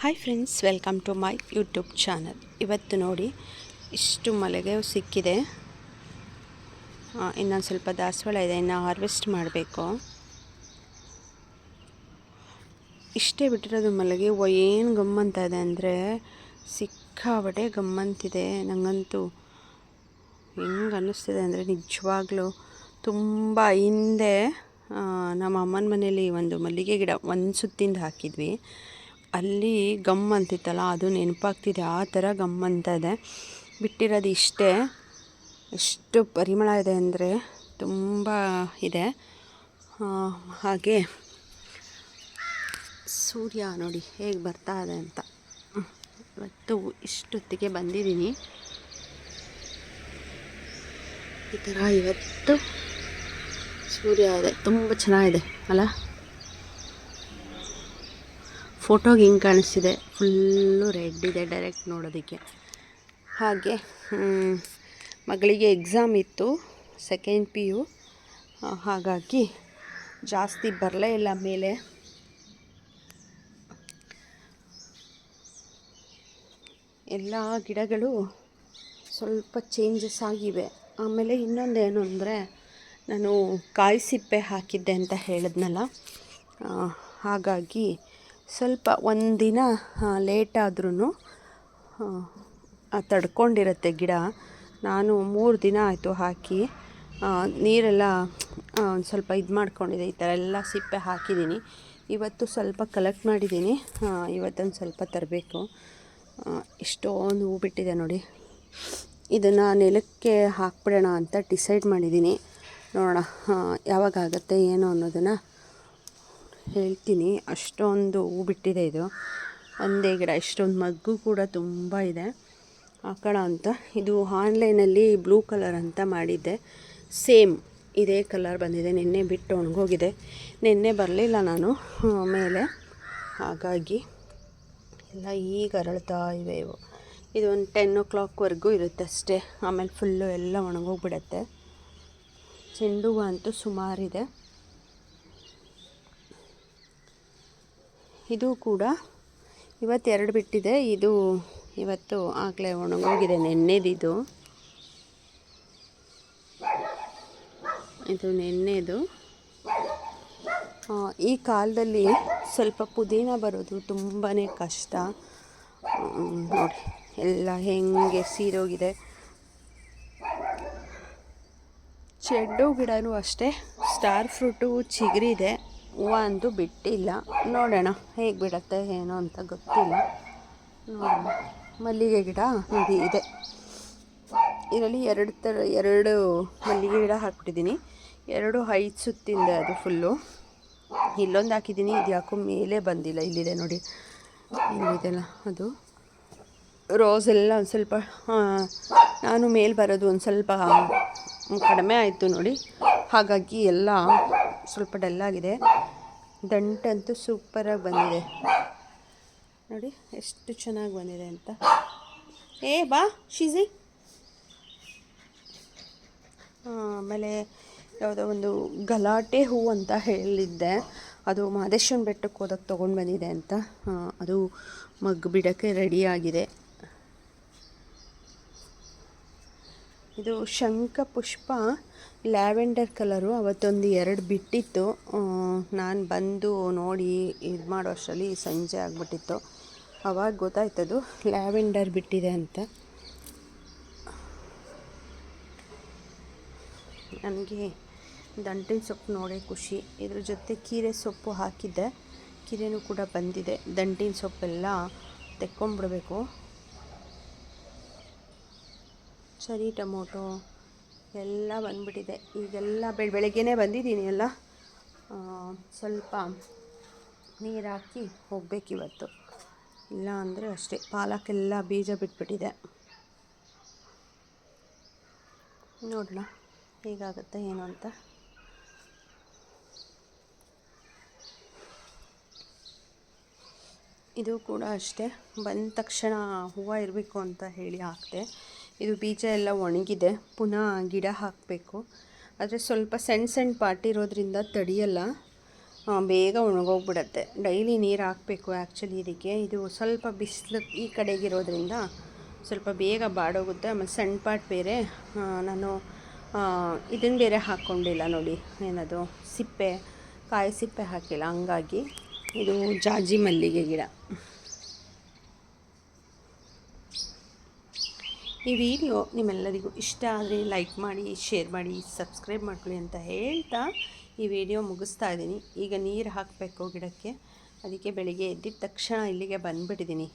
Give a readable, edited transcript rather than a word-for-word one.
Hi friends, welcome to my YouTube channel. ಇವತ್ತು ನೋಡಿ ಇಷ್ಟು ಮಲ್ಲಿಗೆ ಸಿಕ್ಕಿದೆ. ಇನ್ನೊಂದು ಸ್ವಲ್ಪ ದಾಸವಾಳ ಇದೆ, ಇನ್ನು ಹಾರ್ವೆಸ್ಟ್ ಮಾಡಬೇಕು. ಇಷ್ಟೇ ಬಿಟ್ಟಿರೋದು ಮಲ್ಲಿಗೆ ಹೂವು. ಏನು ಗಮ್ಮಂತ ಇದೆ ಅಂದರೆ ಸಿಕ್ಕಾಬಟ್ಟೆ ಗಮ್ಮಂತಿದೆ. ನನಗಂತೂ ಹೆಂಗೆ ಅನ್ನಿಸ್ತಿದೆ ಅಂದರೆ ನಿಜವಾಗ್ಲೂ ತುಂಬ ಹಿಂದೆ ನಮ್ಮ ಅಮ್ಮನ ಮನೇಲಿ ಒಂದು ಮಲ್ಲಿಗೆ ಗಿಡ ಒಂದು ಸುತ್ತಿಂದ ಹಾಕಿದ್ವಿ. ಅಲ್ಲಿ ಗಮ್ ಅಂತಿತ್ತಲ್ಲ, ಅದು ನೆನಪಾಗ್ತಿದೆ. ಆ ಥರ ಗಮ್ ಅಂತ ಇದೆ. ಬಿಟ್ಟಿರೋದು ಇಷ್ಟೇ. ಎಷ್ಟು ಪರಿಮಳ ಇದೆ ಅಂದರೆ ತುಂಬ ಇದೆ. ಹಾಗೆ ಸೂರ್ಯ ನೋಡಿ ಹೇಗೆ ಬರ್ತಾ ಇದೆ ಅಂತ. ಇವತ್ತು ಇಷ್ಟೊತ್ತಿಗೆ ಬಂದಿದ್ದೀನಿ. ಈ ಥರ ಇವತ್ತು ಸೂರ್ಯ ಇದೆ, ತುಂಬ ಚೆನ್ನಾಗಿದೆ ಅಲ್ಲ. ಫೋಟೋಗೆ ಹಿಂಗೆ ಕಾಣಿಸ್ತಿದೆ, ಫುಲ್ಲು ರೆಡ್ ಇದೆ ಡೈರೆಕ್ಟ್ ನೋಡೋದಕ್ಕೆ. ಹಾಗೆ ಮಗಳಿಗೆ ಎಕ್ಸಾಮ್ ಇತ್ತು, ಸೆಕೆಂಡ್ PU. ಹಾಗಾಗಿ ಜಾಸ್ತಿ ಬರಲೇ ಇಲ್ಲ ಮೇಲೆ. ಎಲ್ಲ ಗಿಡಗಳು ಸ್ವಲ್ಪ ಚೇಂಜಸ್ ಆಗಿವೆ. ಆಮೇಲೆ ಇನ್ನೊಂದೇನು ಅಂದರೆ, ನಾನು ಕಾಯಿ ಸಿಪ್ಪೆ ಹಾಕಿದ್ದೆ ಅಂತ ಹೇಳಿದ್ನಲ್ಲ, ಹಾಗಾಗಿ ಸ್ವಲ್ಪ ಒಂದಿನ ಲೇಟಾದ್ರೂ ತಡ್ಕೊಂಡಿರುತ್ತೆ ಗಿಡ. ನಾನು 3 ದಿನ ಆಯಿತು ಹಾಕಿ. ನೀರೆಲ್ಲ ಒಂದು ಸ್ವಲ್ಪ ಇದು ಮಾಡ್ಕೊಂಡಿದೆ. ಈ ಥರ ಎಲ್ಲ ಸಿಪ್ಪೆ ಹಾಕಿದ್ದೀನಿ. ಇವತ್ತು ಸ್ವಲ್ಪ ಕಲೆಕ್ಟ್ ಮಾಡಿದ್ದೀನಿ. ಇವತ್ತೊಂದು ಸ್ವಲ್ಪ ತರಬೇಕು. ಇಷ್ಟೊಂದು ಹೂ ಬಿಟ್ಟಿದೆ ನೋಡಿ. ಇದನ್ನು ನೆಲಕ್ಕೆ ಹಾಕ್ಬಿಡೋಣ ಅಂತ ಡಿಸೈಡ್ ಮಾಡಿದ್ದೀನಿ. ನೋಡೋಣ ಯಾವಾಗಾಗತ್ತೆ ಏನು ಅನ್ನೋದನ್ನು ಹೇಳ್ತೀನಿ. ಅಷ್ಟೊಂದು ಹೂ ಬಿಟ್ಟಿದೆ ಇದು ಒಂದೇ ಗಿಡ. ಇಷ್ಟೊಂದು ಮಗ್ಗು ಕೂಡ ತುಂಬ ಇದೆ ಹಾಕೋಣ ಅಂತ. ಇದು ಆನ್ಲೈನಲ್ಲಿ ಬ್ಲೂ ಕಲರ್ ಅಂತ ಮಾಡಿದ್ದೆ, ಸೇಮ್ ಇದೇ ಕಲರ್ ಬಂದಿದೆ. ನಿನ್ನೆ ಬಿಟ್ಟು ಒಣಗೋಗಿದೆ. ನಿನ್ನೆ ಬರಲಿಲ್ಲ ನಾನು ಮೇಲೆ, ಹಾಗಾಗಿ ಎಲ್ಲ ಈಗ ಅರಳ್ತಾ ಇವೆ ಇವು. ಇದು ಒಂದು 10 o'clockವರೆಗೂ ಇರುತ್ತೆ ಅಷ್ಟೇ. ಆಮೇಲೆ ಫುಲ್ಲು ಎಲ್ಲ ಒಣಗೋಗ್ಬಿಡತ್ತೆ. ಚೆಂಡು ಹೂವು ಅಂತೂ ಸುಮಾರಿದೆ. ಇದು ಕೂಡ ಇವತ್ತು 2 ಬಿಟ್ಟಿದೆ. ಇದು ಇವತ್ತು ಆಗಲೇ ಒಣಗೋಗಿದೆ, ನೆನ್ನೆದಿದು. ಇದು ನೆನ್ನೆದು. ಈ ಕಾಲದಲ್ಲಿ ಸ್ವಲ್ಪ ಪುದೀನ ಬರೋದು ತುಂಬಾ ಕಷ್ಟ. ನೋಡಿ ಎಲ್ಲ ಹೆಂಗೆ ಸೀರೋಗಿದೆ. ಚೆಂಡು ಗಿಡನೂ ಅಷ್ಟೇ, ಸ್ಟಾರ್ ಫ್ರೂಟು ಚಿಗುರಿದೆ, ಹೂವು ಅಂತೂ ಬಿಟ್ಟಿಲ್ಲ. ನೋಡೋಣ ಹೇಗೆ ಬಿಡುತ್ತೆ ಏನೋ ಅಂತ ಗೊತ್ತಿಲ್ಲ. ನೋಡೋಣ. ಮಲ್ಲಿಗೆ ಗಿಡ ನೋಡಿ ಇದೆ. ಇದರಲ್ಲಿ 2 ಮಲ್ಲಿಗೆ ಗಿಡ ಹಾಕ್ಬಿಟ್ಟಿದ್ದೀನಿ. 2 5 ಸುತ್ತಿಂದೆ ಅದು ಫುಲ್ಲು. ಇಲ್ಲೊಂದು ಹಾಕಿದ್ದೀನಿ, ಇದು ಯಾಕೋ ಮೇಲೆ ಬಂದಿಲ್ಲ. ಇಲ್ಲಿದೆ ನೋಡಿ, ಇಲ್ಲಿದೆಲ್ಲ ಅದು ರೋಸ್ ಎಲ್ಲ ಒಂದು ಸ್ವಲ್ಪ ನಾನು ಮೇಲೆ ಬರೋದು ಒಂದು ಸ್ವಲ್ಪ ಕಡಿಮೆ ಆಯಿತು ನೋಡಿ. ಹಾಗಾಗಿ ಎಲ್ಲ ಸ್ವಲ್ಪ ಡಲ್ಲಾಗಿದೆ. ದಂಟಂತೂ ಸೂಪರಾಗಿ ಬಂದಿದೆ ನೋಡಿ, ಎಷ್ಟು ಚೆನ್ನಾಗಿ ಬಂದಿದೆ ಅಂತ. ಬಾ ಶಿಜಿ. ಆಮೇಲೆ ಯಾವುದೋ ಒಂದು ಗಲಾಟೆ ಹೂ ಅಂತ ಹೇಳಿದ್ದೆ, ಅದು ಮಹದೇಶ್ವರನ ಬೆಟ್ಟಕ್ಕೆ ಹೋದಾಗ ತೊಗೊಂಡು ಬಂದಿದೆ ಅಂತ. ಅದು ಮಗ್ಗು ಬಿಡೋಕ್ಕೆ ರೆಡಿಯಾಗಿದೆ. ಇದು ಶಂಖ ಪುಷ್ಪ ಲ್ಯಾವೆಂಡರ್ ಕಲರು. ಅವತ್ತೊಂದು 2 ಬಿಟ್ಟಿತ್ತು. ನಾನು ಬಂದು ನೋಡಿ ಇದು ಮಾಡೋ ಅಷ್ಟರಲ್ಲಿ ಸಂಜೆ ಆಗಿಬಿಟ್ಟಿತ್ತು. ಆವಾಗ ಗೊತ್ತಾಯ್ತದು ಲ್ಯಾವೆಂಡರ್ ಬಿಟ್ಟಿದೆ ಅಂತ. ನನಗೆ ದಂಟಿನ ಸೊಪ್ಪು ನೋಡೇ ಖುಷಿ. ಇದ್ರ ಜೊತೆ ಕೀರೆ ಸೊಪ್ಪು ಹಾಕಿದ್ದೆ, ಕೀರೆನೂ ಕೂಡ ಬಂದಿದೆ. ದಂಟಿನ ಸೊಪ್ಪೆಲ್ಲ ತೆಕ್ಕೊಂಬಿಡ್ಬೇಕು. ಚರಿ ಟೊಮೊಟೊ ಎಲ್ಲ ಬಂದ್ಬಿಟ್ಟಿದೆ. ಈಗೆಲ್ಲ ಬೆಳಗ್ಗೆನೇ ಬಂದಿದ್ದೀನಿ ಎಲ್ಲ. ಸ್ವಲ್ಪ ನೀರು ಹಾಕಿ ಹೋಗಬೇಕಿವತ್ತು, ಇಲ್ಲ ಅಂದರೆ ಅಷ್ಟೇ. ಪಾಲಕ್ಕೆಲ್ಲ ಬೀಜ ಬಿಟ್ಬಿಟ್ಟಿದೆ. ನೋಡೋಣ ಹೇಗಾಗುತ್ತೆ ಏನು ಅಂತ. ಇದು ಕೂಡ ಅಷ್ಟೇ, ಬಂದ ತಕ್ಷಣ ಹೂವು ಇರಬೇಕು ಅಂತ ಹೇಳಿ ಹಾಕಿದೆ. ಇದು ಬೀಜ ಎಲ್ಲ ಒಣಗಿದೆ, ಪುನಃ ಗಿಡ ಹಾಕಬೇಕು. ಆದರೆ ಸ್ವಲ್ಪ ಸಣ್ಣ ಪಾಟ್ ಇರೋದ್ರಿಂದ ತಡೆಯಲ್ಲ. ಬೇಗ ಒಣಗೋಗ್ಬಿಡತ್ತೆ. ಡೈಲಿ ನೀರು ಹಾಕಬೇಕು ಆ್ಯಕ್ಚುಲಿ ಇದಕ್ಕೆ. ಇದು ಸ್ವಲ್ಪ ಬಿಸಿಲು ಈ ಕಡೆಗಿರೋದ್ರಿಂದ ಸ್ವಲ್ಪ ಬೇಗ ಬಾಡೋಗುತ್ತೆ. ಆಮೇಲೆ ಸಣ್ಣ ಪಾಟ್ ಬೇರೆ ನಾನು ಇದನ್ನು ಬೇರೆ ಹಾಕ್ಕೊಂಡಿಲ್ಲ ನೋಡಿ, ಏನದು ಸಿಪ್ಪೆ, ಕಾಯಿ ಸಿಪ್ಪೆ ಹಾಕಿಲ್ಲ. ಹಂಗಾಗಿ ಇದು ಜಾಜಿ ಮಲ್ಲಿಗೆ ಗಿಡ. ಈ ವಿಡಿಯೋ ನಿಮ್ಮೆಲ್ಲರಿಗೂ ಇಷ್ಟ ಆದರೆ ಲೈಕ್ ಮಾಡಿ, ಶೇರ್ ಮಾಡಿ, ಸಬ್ಸ್ಕ್ರೈಬ್ ಮಾಡ್ಕೊಳ್ಳಿ ಅಂತ ಹೇಳ್ತಾ ಈ ವಿಡಿಯೋ ಮುಗಿಸ್ತಾ ಇದ್ದೀನಿ. ಈಗ ನೀರು ಹಾಕಬೇಕು ಗಿಡಕ್ಕೆ. ಅದಕ್ಕೆ ಬೆಳಿಗ್ಗೆ ಎದ್ದಿದ ತಕ್ಷಣ ಇಲ್ಲಿಗೆ ಬಂದುಬಿಟ್ಟಿದ್ದೀನಿ.